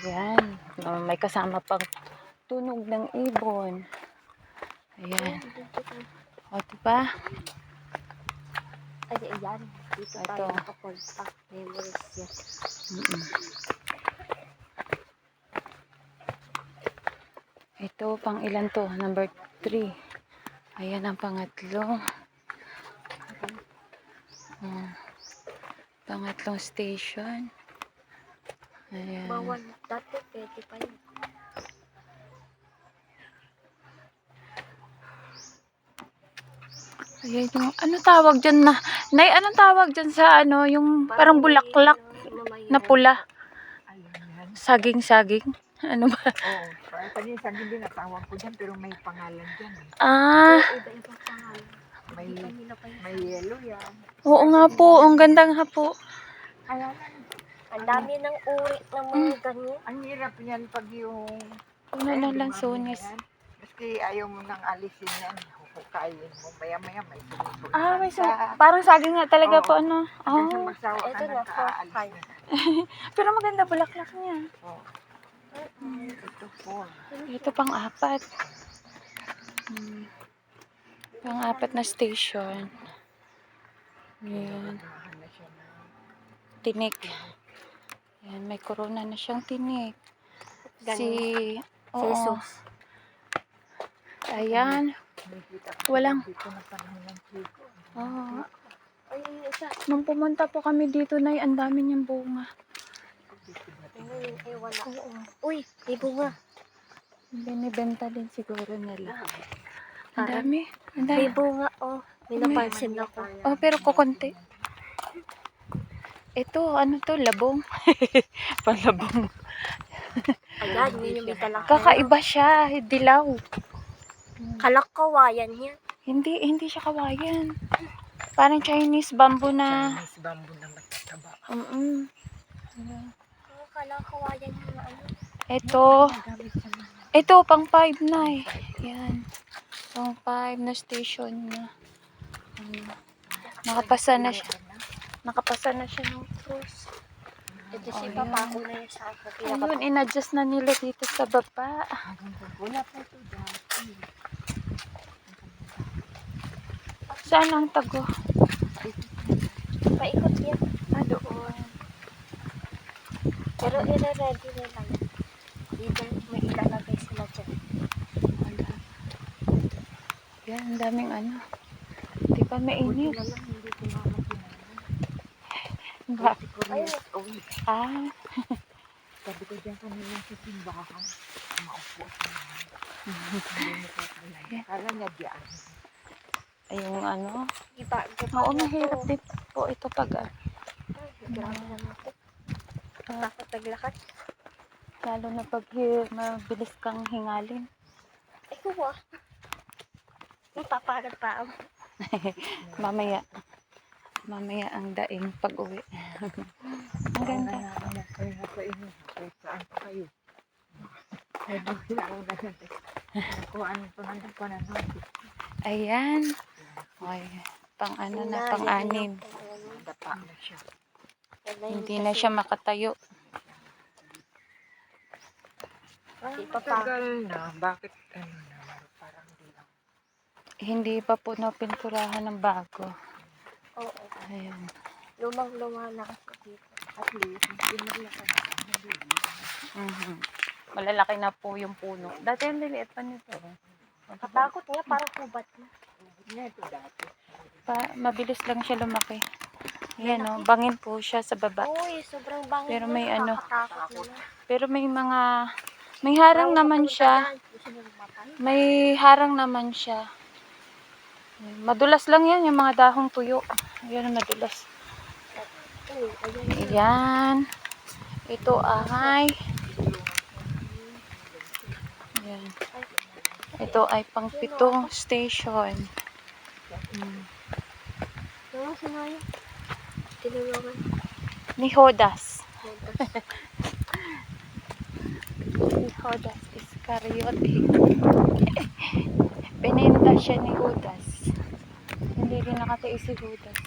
Ayan. May kasama pang tunog ng ibon. Ayan. O, diba? Ay, ayan. Dito Ito. tayo nakapunta. Memories yan. Ito, pang ilan to? Number 3. Ayan ang pangatlo. Pangatlong station. Ayan. Bawal. Dati pwede pa yun. Ayan yung, ano tawag dyan na? Nay, anong tawag dyan sa ano? Yung parang bulaklak na pula. Saging-saging. Ano ba? Oo. Saging din natawag ko dyan, pero may pangalan dyan eh. Ah, Iba-ibang pangalan. May yellow yan. oo nga po. Ang ganda nga po. Kaya lang, Ang dami ng uri ng mga ganyan. ang hirap yan pag yung... Puno na lang sonis. Maski ayaw mo nang alisin yan, hukayin mo. Maya-maya may sumusunod. Ah, may parang saging nga talaga Oo. po, ano? Hanggang sa Oh. magsawa ka Ito na, nang kaalis 4-5. na. Pero maganda bulaklak niya. Oo. Ito po. Ito pang-apat. Pang-apat na station. Ayan. Nakahan na siya na. Tinik. Ayan, may corona na siyang tinik. Si... Oo. Jesus. Ayan. Nakikita ko Walang... dito na panahon ng chico. Oo. Ay, isa. Nung pumunta po kami dito, Nay, ang dami niyang bunga. Ngayon, ay wala. Uy, may bunga. Binibenta din siguro nila. Ang dami. Ang dami. May bunga, oh. May napansin ako. Oh, pero kukunti. Ito, ano to? Labong. Panlabong. Ayan, yun yung may talak. Kakaiba siya. Dilaw. Kalakawayan yan. Hindi siya kawayan. Parang Chinese bamboo na. Chinese bamboo na matataba. Kalakawayan yung ano. Ito, pang 5 na eh. Yan. Pang 5 na station na. Nakapasa na siya. Nakapasa na siya ng cruise. Ito si Papa ko na yun sa akin. Ayun, in-adjust na nila dito sa baba. Wala pa ito dati. Saan ang tago? Paikot yan. Doon. Pero i-ready nila yun. Either may ilalagay sila dyan. Yan, ang daming ano. Di pa mainit. Wala lang, hindi ko mamaginan. Ba? Ayun. Ah, Sabi ko dyan kanina sa simbahan. Maupo sa mga. Hindi mo ko kaya. Kala niya diyan. yung ano. Iba. Oo, mahirap din po ito pag Grabe naman ito. Takot naglakad. lalo na pag mabilis kang hingalin. Ay, kuha. Napapagod pa ako. Mamaya ang daing pag uwi. Ang ganda. Kayo na sa inyo. Kahit saan pa kayo. Kaya doon ako na natin. Kung ano pa nandun pa na natin. Ayan. Okay. Pang ano na, pang 6. Dapa na siya. Hindi na siya makatayo. Matagal na. Bakit ano na? Parang di lang. Hindi pa po napinturahan ng bago. Oo. Ayan. Lumang-luma na kasi dito. At least, pinaglakan na. Malalaki na po yung puno. Dati ang liliit pa nito. Katakot nga, parang kubat na. Ito dati. Mabilis lang siya lumaki. Ayan o, bangin po siya sa baba. Uy, sobrang bangin. Pero may ano, Nakakatakot na. pero may harang naman siya. May harang naman siya. Madulas lang yan, yung mga dahong tuyo. Ayan, madulas. Ayan. Ito ay ayan. Ito ay pang 7 station. Ano sinayo? Tinulungan. Ni Judas. Si Judas Iscariote. Pinenda siya ni Judas. Hindi rin nakatiis si Judas.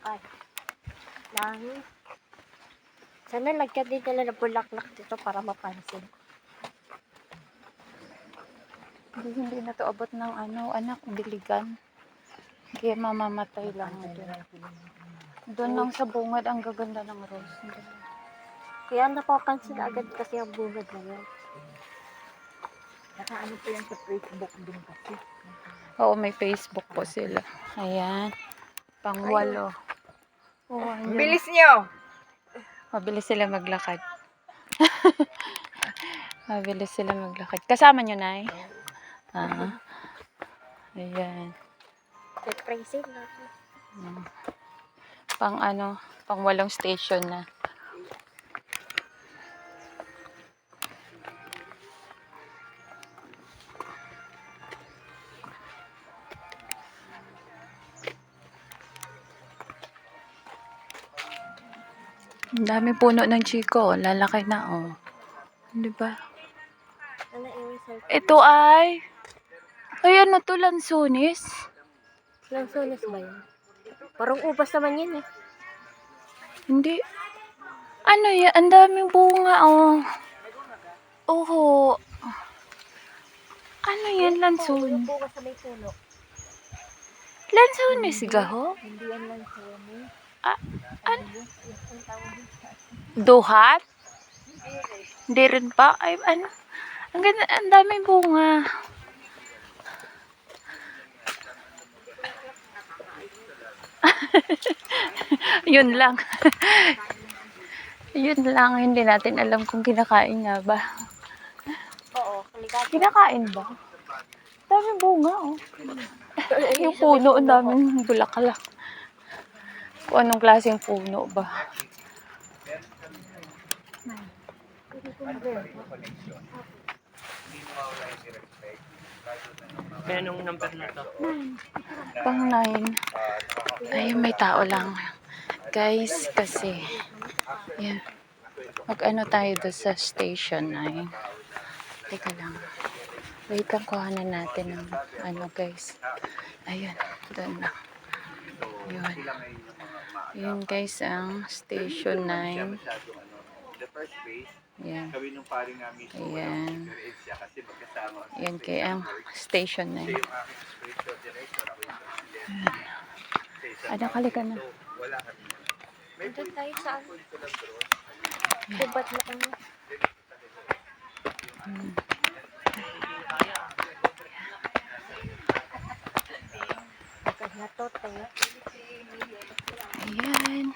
Ay. Langit. Sana lagyan din nila ng bulaklak dito para mapansin. Hindi na to abot ng ano, anak, diligan. Kaya mamamatay lang doon. Doon lang sa bungad ang gaganda ng rose. Kaya napapansin agad kasi ang bungad na yun. Naka ano po yan sa Facebook din kasi. Oo, may Facebook po sila. Ayan. Pangwalo. Oh, ayan. Bilis nyo! Mabilis sila maglakad. Mabilis sila maglakad. Kasama nyo, Nay? Ah. Ayan. Depressing na. Pang ano, pang walong station na. Ang dami puno ng chiko. Lalaki na, oh. Di ba? Ano yung result? Ito ay... Ay, ano to? Lansones? Lansones ba yun? Parang ubas naman yun eh. Hindi. Ano yan? Ang daming bunga, oh. Oo. Ano yan? Yung Lanson? bunga sa may puno. Lansones gaho? Hindi yan lansones. Ah, Ano yun? Yung tawag yun. duhat? Hindi rin pa. Ay, ano? Ang ganda, ang daming bunga. Yun lang. Yun lang. Hindi natin alam kung kinakain nga ba. Oo, kaligado. Kinakain ba? Daming bunga, oh. Yung puno, ang daming bulaklak. Kung anong klaseng puno ba. Anong number na to? Pang 9. Ay, may tao lang. Guys, kasi yan. Mag-ano tayo doon sa station 9. Teka lang. Wait lang, kuhanan natin ng ano, guys. Ayun, doon lang. Yun. Yun, guys, ang station 9. The first base, Yan. gawin ng paring namin so Ayan. siya kasi magkasama. Yan, kaya ang station 9. Yung aking spiritual director, ako yung president. Ano, kalika na. Wala kami. Doon tayo sa ano. Kubat na ano. Agad na to, tayo. Ayan.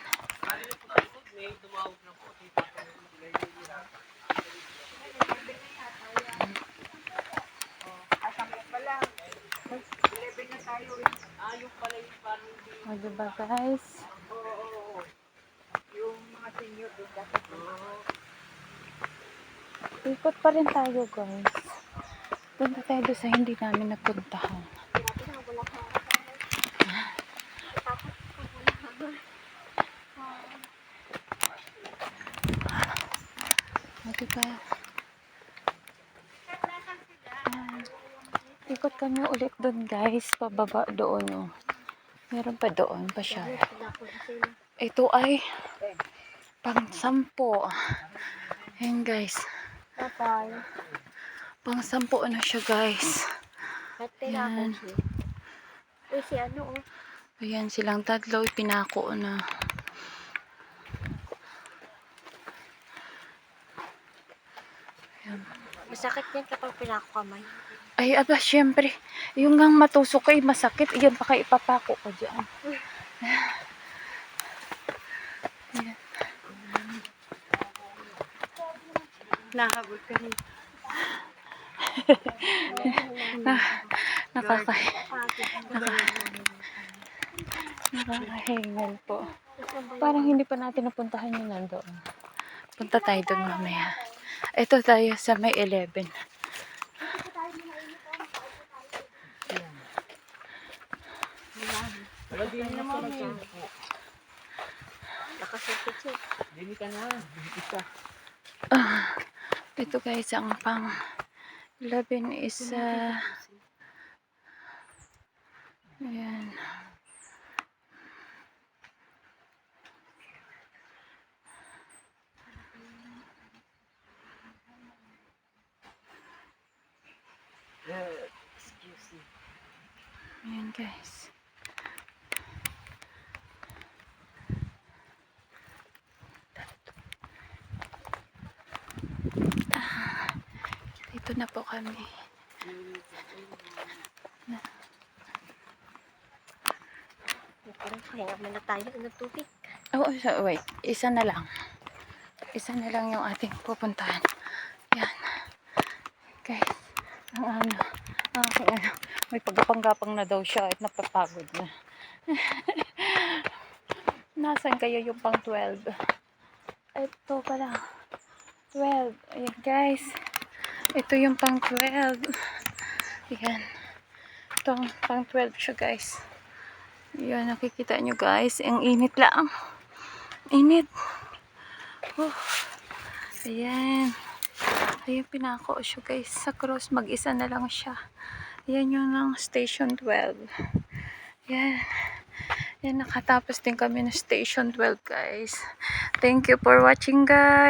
O, diba, guys? Yung mga senior doon kasi. Ikot pa rin tayo, guys. Punta tayo doon sa hindi namin napuntahan. O, diba? Ikot kami ulit doon, guys. Pababa doon, oh. Meron pa doon, pa siya. Ito ay pang 10. Ayan, guys. Bye-bye. Pang 10 na siya, guys. At tinapon Yan. siya. Uy, si ano oh. Ayan, silang tatlo. Pinako na. Ayan. Masakit yan kapag pinako kamay. Ay, aba, syempre. Yung gang matusok ay masakit. Iyan pa kayo ipapako ko dyan. Ayan. Nahabol ka rin. Nakakahingal po. Parang hindi pa natin napuntahan yun nandoon. Punta tayo doon mamaya. Ito tayo sa may 11. Nakasakit siya. Dili ka na. Isa. Ito guys, ang pang 11 is ayan. Ayan guys. Dito na po kami. Parang pahinga muna tayo ng tubig. Oh, wait. Isa na lang. Isa na lang yung ating pupuntahan. Yan. Guys, ang aking may pagkapang-gapang na daw siya at napapagod na. Nasaan kayo yung pang 12? Ito pala. 12. Ayan guys. Ito yung pang 12. Ayan. Ito ang pang 12 siya guys. Ayan, nakikita nyo guys. Ang init lang. Init. Ayan. Ayan, pinako siya guys. Sa cross, mag-isa na lang siya. Ayan yung ng station 12. Ayan. Ayan, nakatapos din kami ng station 12 guys. Thank you for watching guys.